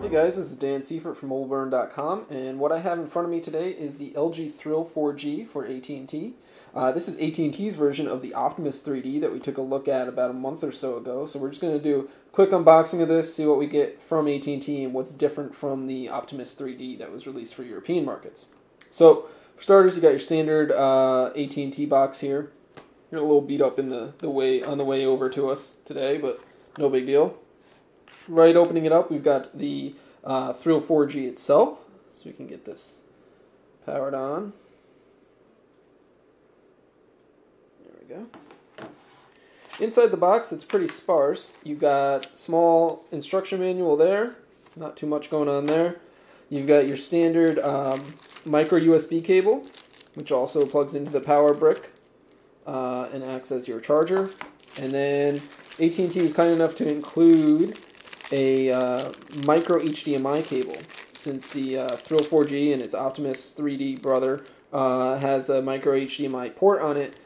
Hey guys, this is Dan Seifert from mobileburn.com, and what I have in front of me today is the LG Thrill 4G for AT&T. This is AT&T's version of the Optimus 3D that we took a look at about a month or so ago. So we're just going to do a quick unboxing of this, see what we get from AT&T and what's different from the Optimus 3D that was released for European markets. So for starters, you got your standard AT&T box here. You're a little beat up in on the way over to us today, but no big deal. Right, opening it up, we've got the Thrill 4G itself, so we can get this powered on. There we go. Inside the box, it's pretty sparse. You've got small instruction manual there, not too much going on there. You've got your standard micro USB cable, which also plugs into the power brick and acts as your charger. And then AT&T was kind enough to include a micro HDMI cable, since the Thrill 4G and its Optimus 3D brother has a micro HDMI port on it.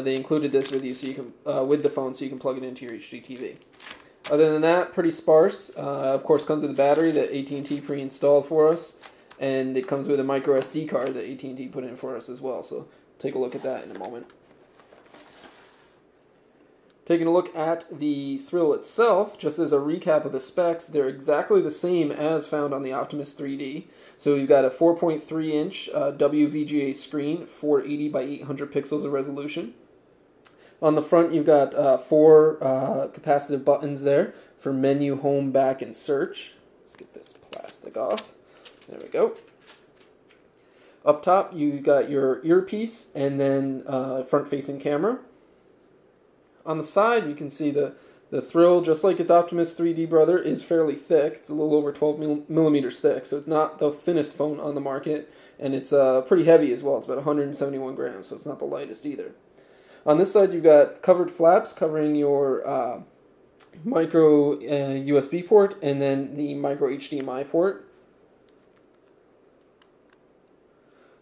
They included this with you, so you can with the phone, so you can plug it into your HDTV. Other than that, pretty sparse. Of course, comes with a battery that AT&T pre-installed for us, and it comes with a micro SD card that AT&T put in for us as well. So take a look at that in a moment. Taking a look at the Thrill itself, just as a recap of the specs, they're exactly the same as found on the Optimus 3D. So you've got a 4.3-inch WVGA screen, 480 by 800 pixels of resolution. On the front, you've got 4 capacitive buttons there for menu, home, back, and search. Let's get this plastic off. There we go. Up top, you've got your earpiece and then front-facing camera. On the side, you can see the Thrill, just like its Optimus 3D brother, is fairly thick. It's a little over 12 millimeters thick, so it's not the thinnest phone on the market, and it's pretty heavy as well. It's about 171 grams, so it's not the lightest either. On this side, you've got covered flaps covering your micro USB port and then the micro HDMI port.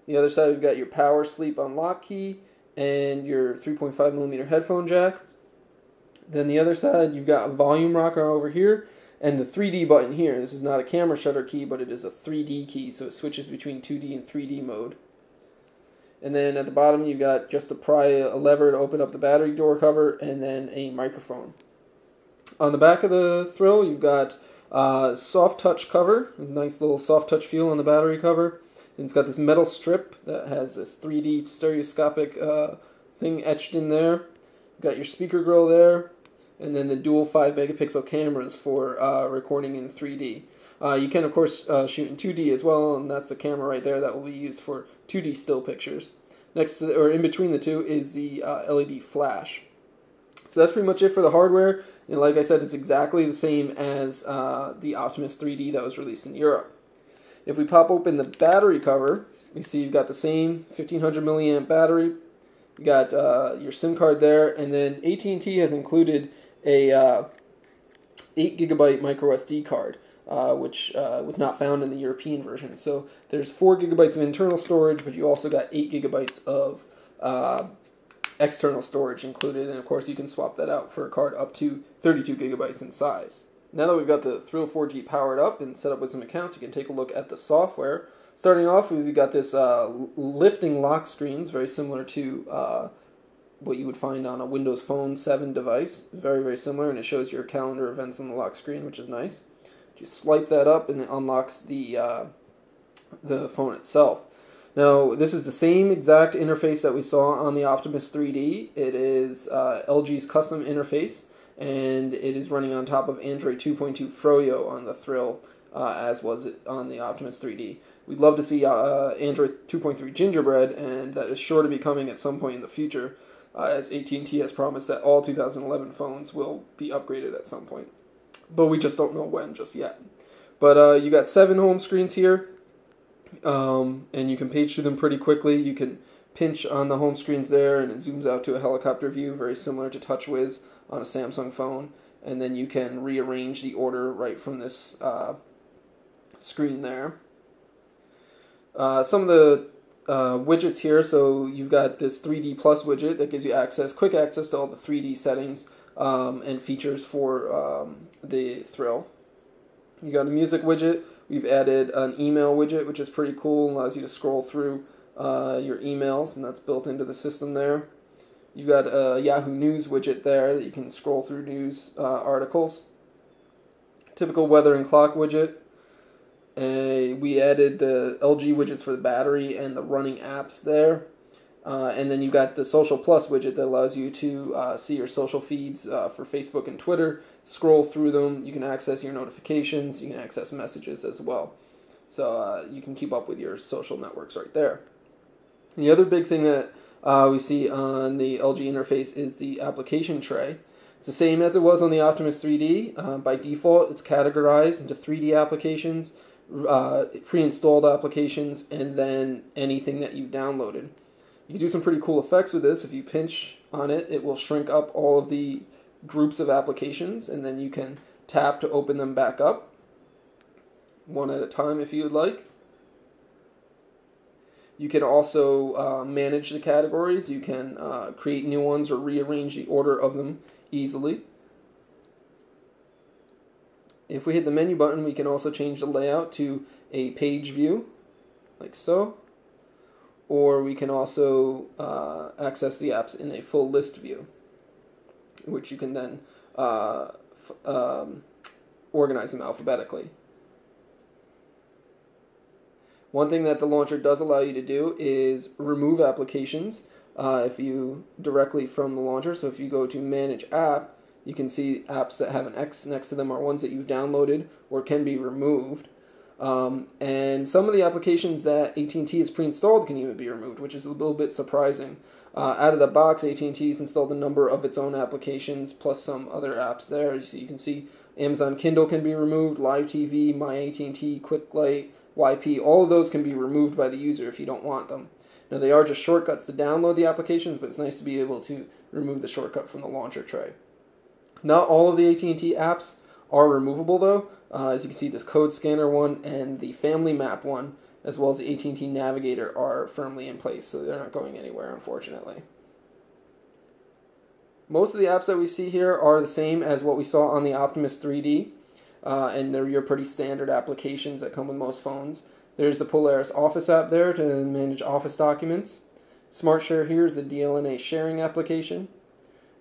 The other side, you've got your power sleep unlock key and your 3.5 millimeter headphone jack. Then the other side, you've got a volume rocker over here and the 3D button here. This is not a camera shutter key, but it is a 3D key, so it switches between 2D and 3D mode. And then at the bottom, you've got just to pry a lever to open up the battery door cover and then a microphone. On the back of the Thrill, you've got soft touch cover, a nice little soft touch feel on the battery cover. And it's got this metal strip that has this 3D stereoscopic thing etched in there. You've got your speaker grill there, and then the dual 5-megapixel cameras for recording in 3D. You can, of course, shoot in 2D as well, and that's the camera right there that will be used for 2D still pictures. Next to or in between the two is the LED flash. So that's pretty much it for the hardware. And like I said, it's exactly the same as the Optimus 3D that was released in Europe. If we pop open the battery cover, we see you've got the same 1500 milliamp battery. You got your SIM card there, and then AT&T has included a 8 gigabyte micro SD card, which was not found in the European version. So there's 4 gigabytes of internal storage, but you also got 8 gigabytes of external storage included, and of course you can swap that out for a card up to 32 gigabytes in size. Now that we've got the Thrill 4G powered up and set up with some accounts, you can take a look at the software. Starting off, we've got this lifting lock screens, very similar to what you would find on a Windows Phone 7 device. Very, very similar, and it shows your calendar events on the lock screen, which is nice. You swipe that up, and it unlocks the phone itself. Now, this is the same exact interface that we saw on the Optimus 3D. It is LG's custom interface, and it is running on top of Android 2.2 Froyo on the Thrill, as was it on the Optimus 3D. We'd love to see Android 2.3 Gingerbread, and that is sure to be coming at some point in the future, as AT&T has promised that all 2011 phones will be upgraded at some point. But we just don't know when just yet. But you got 7 home screens here, and you can page through them pretty quickly. You can pinch on the home screens there, and it zooms out to a helicopter view, very similar to TouchWiz on a Samsung phone, and then you can rearrange the order right from this screen there. Some of the widgets here, so you've got this 3D Plus widget that gives you quick access to all the 3D settings and features for the Thrill. You got a music widget. We've added an email widget, which is pretty cool. Allows you to scroll through your emails, and that's built into the system there. You've got a Yahoo News widget there that you can scroll through news articles. Typical weather and clock widget. We added the LG widgets for the battery and the running apps there. And then you've got the Social Plus widget that allows you to see your social feeds for Facebook and Twitter, scroll through them. You can access your notifications. You can access messages as well. So you can keep up with your social networks right there. The other big thing that we see on the LG interface is the application tray. It's the same as it was on the Optimus 3D. By default, it's categorized into 3D applications, pre-installed applications, and then anything that you've downloaded. You can do some pretty cool effects with this. If you pinch on it, it will shrink up all of the groups of applications, and then you can tap to open them back up, one at a time if you would like. You can also manage the categories. You can create new ones or rearrange the order of them easily. If we hit the menu button, we can also change the layout to a page view, like so. Or we can also access the apps in a full list view, which you can then organize them alphabetically. One thing that the launcher does allow you to do is remove applications if you directly from the launcher. So if you go to Manage App, you can see apps that have an X next to them are ones that you've downloaded or can be removed. And some of the applications that AT&T has pre-installed can even be removed, which is a little bit surprising. Out of the box, AT&T has installed a number of its own applications, plus some other apps there. So you can see Amazon Kindle can be removed, Live TV, My AT&T, QuickLight, YP, all of those can be removed by the user if you don't want them. Now they are just shortcuts to download the applications, but it's nice to be able to remove the shortcut from the launcher tray. Not all of the AT&T apps are removable though. As you can see, this code scanner one and the family map one, as well as the AT&T Navigator, are firmly in place, so they're not going anywhere, unfortunately. Most of the apps that we see here are the same as what we saw on the Optimus 3D, and they're your pretty standard applications that come with most phones. There's the Polaris Office app there to manage Office documents. SmartShare here is the DLNA sharing application.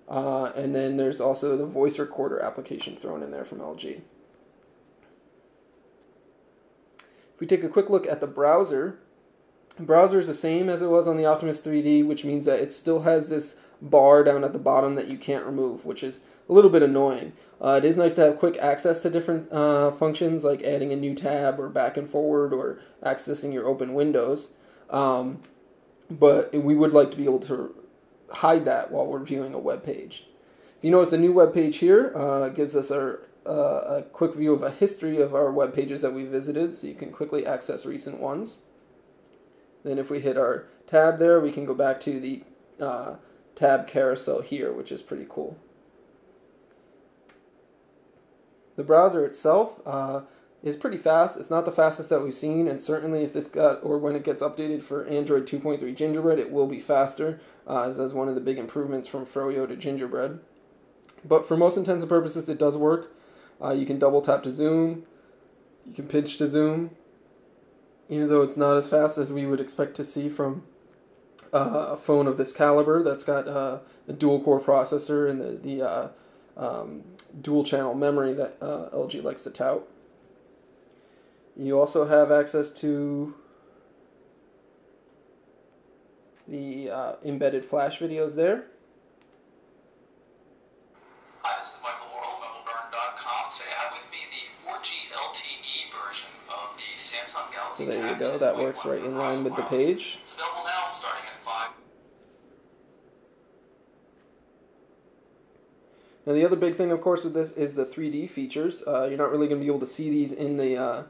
And then there's also the voice recorder application thrown in there from LG. If we take a quick look at the browser is the same as it was on the Optimus 3D, which means that it still has this bar down at the bottom that you can't remove, which is a little bit annoying. It is nice to have quick access to different functions, like adding a new tab or back and forward or accessing your open windows. But we would like to be able to hide that while we're viewing a web page. If you notice, the new web page here gives us a quick view of a history of our web pages that we visited, so you can quickly access recent ones. Then if we hit our tab there, we can go back to the tab carousel here, which is pretty cool. The browser itself is pretty fast. It's not the fastest that we've seen, and certainly if this when it gets updated for Android 2.3 Gingerbread, it will be faster, as that's one of the big improvements from Froyo to Gingerbread. But for most intents and purposes, it does work. You can double tap to zoom, you can pinch to zoom, even though it's not as fast as we would expect to see from a phone of this caliber that's got a dual-core processor and the dual-channel memory that LG likes to tout. You also have access to the embedded flash videos there. Hi, this is Michael Laurel, mobileburn.com. Today I have with me the 4G LTE version of the Samsung Galaxy So there you Tab go, that works right in line with the page. It's available now, starting at 5. Now the other big thing, of course, with this is the 3D features. You're not really going to be able to see these in the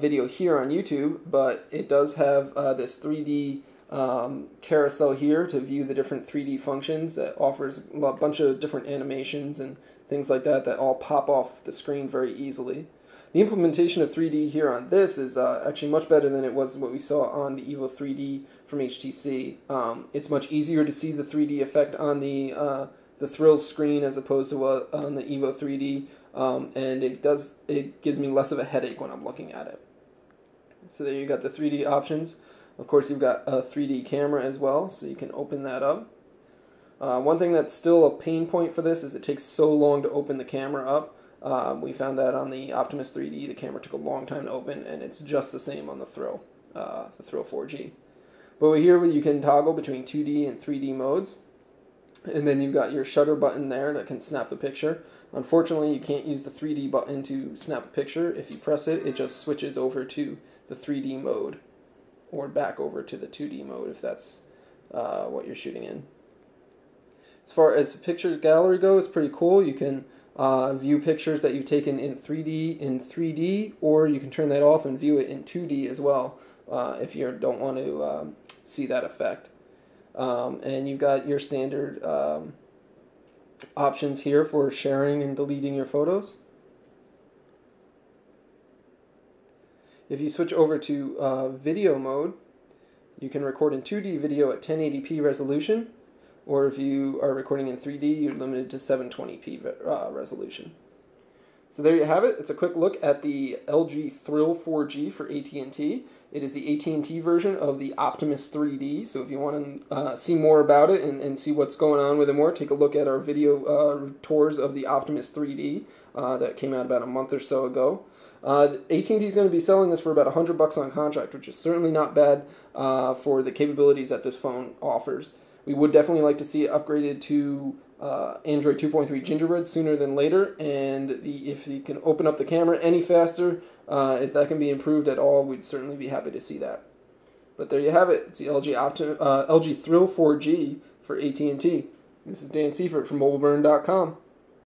video here on YouTube, but it does have this 3D carousel here to view the different 3D functions. It offers a bunch of different animations and things like that that all pop off the screen very easily. The implementation of 3D here on this is actually much better than it was what we saw on the Evo 3D from HTC. It's much easier to see the 3D effect on the Thrills screen as opposed to on the Evo 3D. and it gives me less of a headache when I'm looking at it. So there you got the 3D options. Of course, you've got a 3D camera as well, so you can open that up. One thing that's still a pain point for this is it takes so long to open the camera up. We found that on the Optimus 3D, the camera took a long time to open, and it's just the same on the Thrill 4G. But here you can toggle between 2D and 3D modes, and then you've got your shutter button there that can snap the picture. Unfortunately, you can't use the 3D button to snap a picture. If you press it, it just switches over to the 3D mode, or back over to the 2D mode if that's what you're shooting in. As far as the picture gallery goes, it's pretty cool. You can view pictures that you've taken in 3D, or you can turn that off and view it in 2D as well if you don't want to see that effect. And you've got your standard options here for sharing and deleting your photos. If you switch over to video mode, you can record in 2D video at 1080p resolution, or if you are recording in 3D, you're limited to 720p resolution. So there you have it. It's a quick look at the LG Thrill 4G for AT&T. It is the AT&T version of the Optimus 3D, so if you want to see more about it and see what's going on with it more, take a look at our video tours of the Optimus 3D that came out about a month or so ago. AT&T is going to be selling this for about $100 on contract, which is certainly not bad for the capabilities that this phone offers. We would definitely like to see it upgraded to Android 2.3 Gingerbread sooner than later, and if you can open up the camera any faster, if that can be improved at all, we'd certainly be happy to see that. But there you have it. It's the LG Thrill 4G for AT&T. This is Dan Seifert from mobileburn.com.